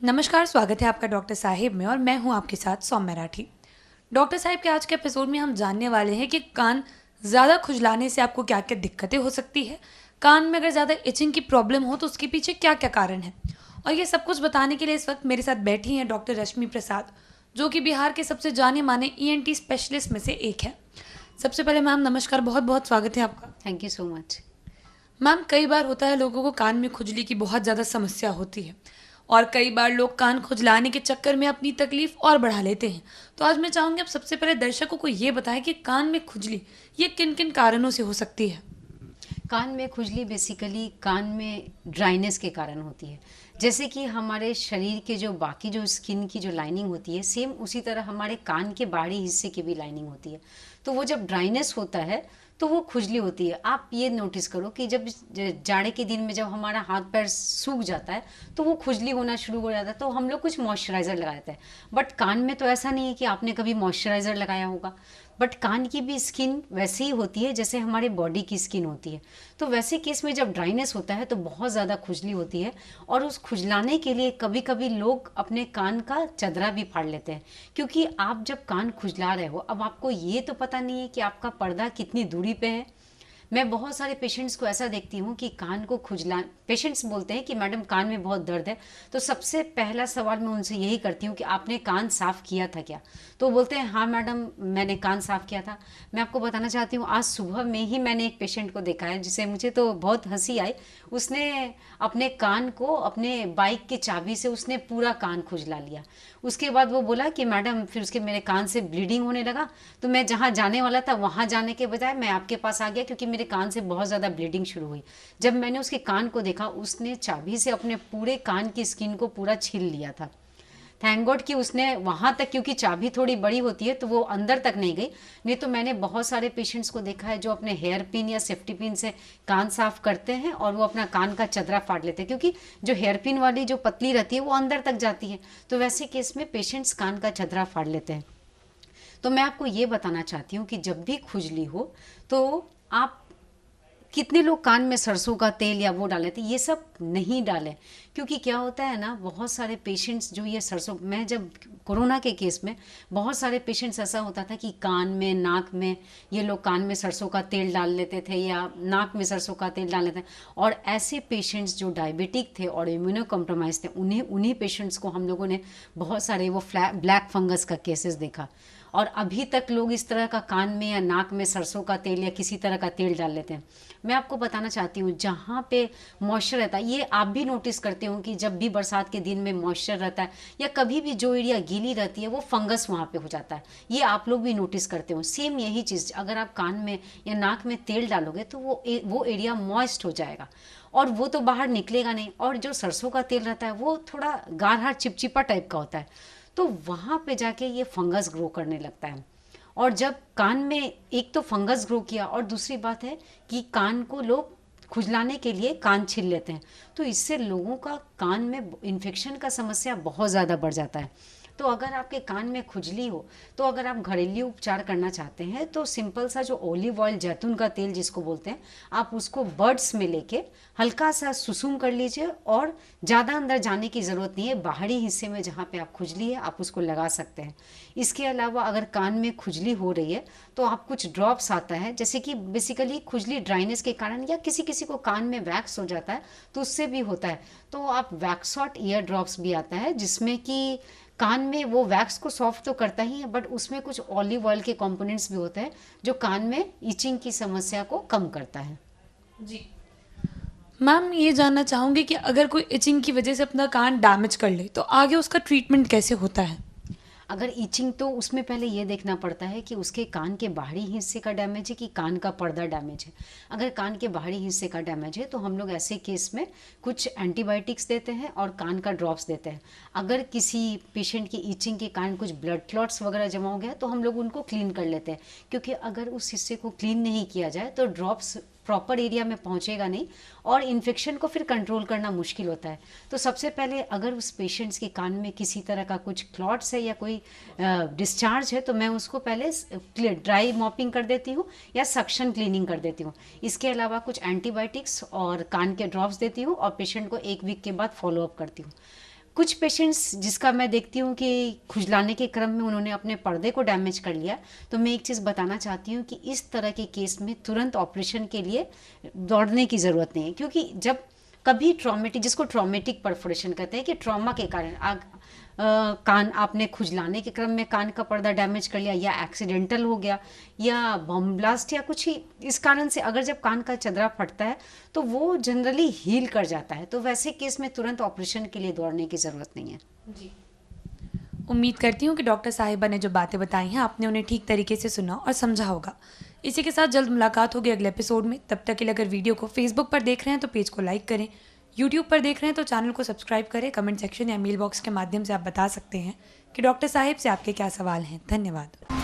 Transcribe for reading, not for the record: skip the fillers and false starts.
नमस्कार, स्वागत है आपका डॉक्टर साहिब में और मैं हूं आपके साथ सौम्य राठी। डॉक्टर साहिब के आज के एपिसोड में हम जानने वाले हैं कि कान ज़्यादा खुजलाने से आपको क्या क्या दिक्कतें हो सकती है। कान में अगर ज़्यादा इचिंग की प्रॉब्लम हो तो उसके पीछे क्या क्या कारण है। और ये सब कुछ बताने के लिए इस वक्त मेरे साथ बैठी हैं डॉक्टर रश्मि प्रसाद, जो कि बिहार के सबसे जाने माने ENT स्पेशलिस्ट में से एक है। सबसे पहले मैम नमस्कार, बहुत बहुत स्वागत है आपका। Thank you so much. Ma'am कई बार होता है लोगों को कान में खुजली की बहुत ज़्यादा समस्या होती है और कई बार लोग कान खुजलाने के चक्कर में अपनी तकलीफ और बढ़ा लेते हैं। तो आज मैं चाहूँगी आप सबसे पहले दर्शकों को ये बताएं कि कान में खुजली ये किन किन कारणों से हो सकती है। कान में खुजली बेसिकली कान में ड्राइनेस के कारण होती है। जैसे कि हमारे शरीर के जो बाकी जो स्किन की जो लाइनिंग होती है, सेम उसी तरह हमारे कान के बाहरी हिस्से की भी लाइनिंग होती है। तो वो जब ड्राइनेस होता है तो वो खुजली होती है। आप ये नोटिस करो कि जब जाड़े के दिन में जब हमारा हाथ पैर सूख जाता है तो वो खुजली होना शुरू हो जाता है, तो हम लोग कुछ मॉइस्चराइज़र लगाते हैं। बट कान में तो ऐसा नहीं है कि आपने कभी मॉइस्चराइज़र लगाया होगा। बट कान की भी स्किन वैसे ही होती है जैसे हमारे बॉडी की स्किन होती है। तो वैसे केस में जब ड्राइनेस होता है तो बहुत ज़्यादा खुजली होती है, और उस खुजलाने के लिए कभी कभी लोग अपने कान का चदरा भी फाड़ लेते हैं। क्योंकि आप जब कान खुजला रहे हो, अब आपको ये तो पता नहीं है कि आपका पर्दा कितनी दूरी पे है। मैं बहुत सारे पेशेंट्स को ऐसा देखती हूँ कि कान को खुजला, पेशेंट्स बोलते हैं कि मैडम कान में बहुत दर्द है। तो सबसे पहला सवाल मैं उनसे यही करती हूँ कि आपने कान साफ़ किया था क्या। तो वो बोलते हैं हाँ मैडम मैंने कान साफ़ किया था। मैं आपको बताना चाहती हूँ, आज सुबह में ही मैंने एक पेशेंट को देखा है जिसे मुझे तो बहुत हंसी आई। उसने अपने कान को अपने बाइक की चाबी से उसने पूरा कान खुजला लिया। उसके बाद वो बोला कि मैडम फिर उसके मेरे कान से ब्लीडिंग होने लगा, तो मैं जहाँ जाने वाला था वहाँ जाने के बजाय मैं आपके पास आ गया क्योंकि मेरे कान से बहुत ज़्यादा ब्लीडिंग शुरू हुई। जब मैंने उसके कान को देखा, उसने चाबी से अपने पूरे कान की स्किन को पूरा छील लिया था। थैंक गॉड कि उसने वहाँ तक, क्योंकि चाबी थोड़ी बड़ी होती है तो वो अंदर तक नहीं गई। नहीं तो मैंने बहुत सारे पेशेंट्स को देखा है जो अपने हेयर पिन या सेफ्टी पिन से कान साफ करते हैं और वो अपना कान का चदरा फाड़ लेते हैं, क्योंकि जो हेयर पिन वाली जो पतली रहती है वो अंदर तक जाती है। तो वैसे केस में पेशेंट्स कान का चदरा फाड़ लेते हैं। तो मैं आपको ये बताना चाहती हूँ कि जब भी खुजली हो तो आप, कितने लोग कान में सरसों का तेल या वो डाल लेते हैं, ये सब नहीं डालें। क्योंकि क्या होता है ना, बहुत सारे पेशेंट्स जो ये सरसों, मैं जब कोरोना के केस में बहुत सारे पेशेंट्स ऐसा होता था कि कान में नाक में ये लोग कान में सरसों का तेल डाल लेते थे या नाक में सरसों का तेल डाल लेते हैं। और ऐसे पेशेंट्स जो डायबिटिक थे और इम्यूनो कॉम्प्रोमाइज थे, उन्हीं पेशेंट्स को हम लोगों ने बहुत सारे वो ब्लैक फंगस का केसेस देखा। और अभी तक लोग इस तरह का कान में या नाक में सरसों का तेल या किसी तरह का तेल डाल लेते हैं। मैं आपको बताना चाहती हूँ, जहाँ पे मॉइस्चर रहता है, ये आप भी नोटिस करते हो कि जब भी बरसात के दिन में मॉइस्चर रहता है या कभी भी जो एरिया गीली रहती है वो फंगस वहाँ पे हो जाता है। ये आप लोग भी नोटिस करते हो। सेम यही चीज़ अगर आप कान में या नाक में तेल डालोगे तो वो एरिया मॉइस्ट हो जाएगा और वो तो बाहर निकलेगा नहीं। और जो सरसों का तेल रहता है वो थोड़ा गाढ़ा चिपचिपा टाइप का होता है, तो वहाँ पे जाके ये फंगस ग्रो करने लगता है। और जब कान में एक तो फंगस ग्रो किया और दूसरी बात है कि कान को लोग खुजलाने के लिए कान छील लेते हैं, तो इससे लोगों का कान में इन्फेक्शन का समस्या बहुत ज़्यादा बढ़ जाता है। तो अगर आपके कान में खुजली हो तो अगर आप घरेलू उपचार करना चाहते हैं तो सिंपल सा जो ओलिव ऑयल, जैतून का तेल जिसको बोलते हैं, आप उसको बर्ड्स में लेके हल्का सा सुसुम कर लीजिए और ज़्यादा अंदर जाने की ज़रूरत नहीं है। बाहरी हिस्से में जहाँ पे आप खुजली है आप उसको लगा सकते हैं। इसके अलावा अगर कान में खुजली हो रही है तो आप कुछ ड्रॉप्स आता है, जैसे कि बेसिकली खुजली ड्राइनेस के कारण या किसी किसी को कान में वैक्स हो जाता है तो उससे भी होता है। तो आप वैक्सॉट ईयर ड्रॉप्स भी आता है जिसमें कि कान में वो वैक्स को सॉफ्ट तो करता ही है बट उसमें कुछ ऑलिव ऑयल के कंपोनेंट्स भी होते हैं जो कान में इचिंग की समस्या को कम करता है। जी मैम, ये जानना चाहूँगी कि अगर कोई इचिंग की वजह से अपना कान डैमेज कर ले तो आगे उसका ट्रीटमेंट कैसे होता है। अगर ईचिंग, तो उसमें पहले ये देखना पड़ता है कि उसके कान के बाहरी हिस्से का डैमेज है कि कान का पर्दा डैमेज है। अगर कान के बाहरी हिस्से का डैमेज है तो हम लोग ऐसे केस में कुछ एंटीबायोटिक्स देते हैं और कान का ड्रॉप्स देते हैं। अगर किसी पेशेंट की ईचिंग के कारण कुछ ब्लड क्लॉट्स वगैरह जमा हो गया तो हम लोग उनको क्लीन कर लेते हैं, क्योंकि अगर उस हिस्से को क्लीन नहीं किया जाए तो ड्रॉप्स प्रॉपर एरिया में पहुंचेगा नहीं और इन्फेक्शन को फिर कंट्रोल करना मुश्किल होता है। तो सबसे पहले अगर उस पेशेंट्स के कान में किसी तरह का कुछ क्लॉट्स है या कोई डिस्चार्ज है तो मैं उसको पहले ड्राई मॉपिंग कर देती हूँ या सक्शन क्लीनिंग कर देती हूँ। इसके अलावा कुछ एंटीबायोटिक्स और कान के ड्रॉप्स देती हूँ और पेशेंट को 1 वीक के बाद फॉलोअप करती हूँ। कुछ पेशेंट्स जिसका मैं देखती हूँ कि खुजलाने के क्रम में उन्होंने अपने पर्दे को डैमेज कर लिया, तो मैं एक चीज़ बताना चाहती हूँ कि इस तरह के केस में तुरंत ऑपरेशन के लिए दौड़ने की ज़रूरत नहीं है, क्योंकि जब कभी ट्रॉमेटिक, जिसको ट्रॉमेटिक परफोरेशन कहते हैं कि ट्रॉमा के कारण कान आपने खुजलाने के क्रम में कान का पर्दा डैमेज कर लिया, या एक्सीडेंटल हो गया, या बम ब्लास्ट, या कुछ ही इस कारण से अगर जब कान का चदरा फटता है तो वो जनरली हील कर जाता है, तो वैसे केस में तुरंत ऑपरेशन के लिए दौड़ने की ज़रूरत नहीं है। जी, उम्मीद करती हूँ कि डॉक्टर साहिबा ने जो बातें बताई हैं आपने उन्हें ठीक तरीके से सुना और समझा होगा। इसी के साथ जल्द मुलाकात होगी अगले एपिसोड में। तब तक के लिए अगर वीडियो को फेसबुक पर देख रहे हैं तो पेज को लाइक करें, यूट्यूब पर देख रहे हैं तो चैनल को सब्सक्राइब करें। कमेंट सेक्शन या मेल बॉक्स के माध्यम से आप बता सकते हैं कि डॉक्टर साहिब से आपके क्या सवाल हैं। धन्यवाद।